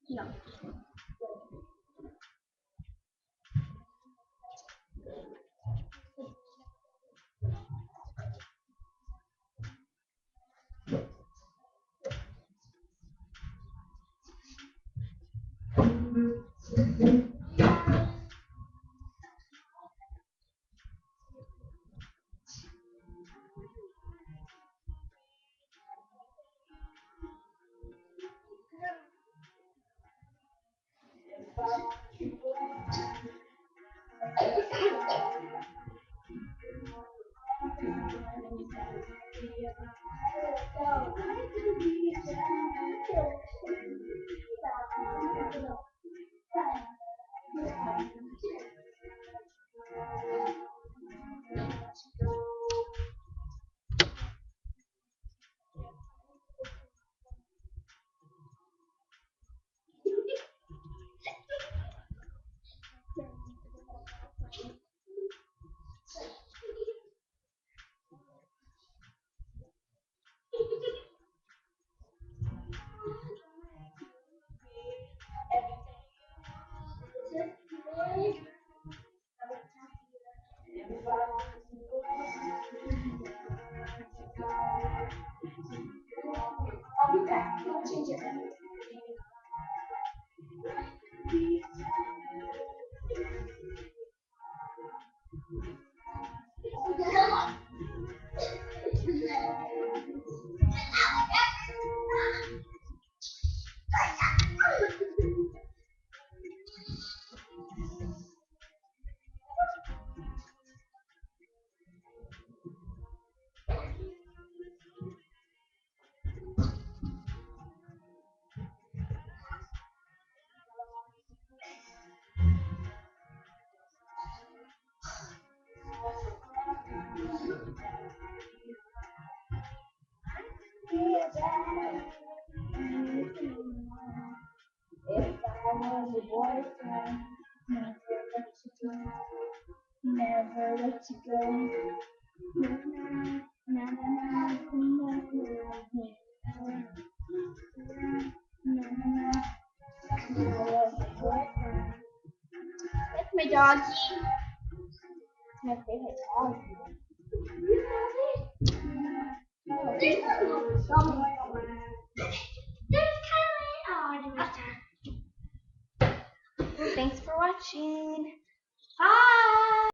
No. I'll be back. I'll change it. If I was a boyfriend, never let you go, never let you go. Na na na na na na na na. If I was a boyfriend. That's my doggy. My favorite dog. Thanks for watching. Bye.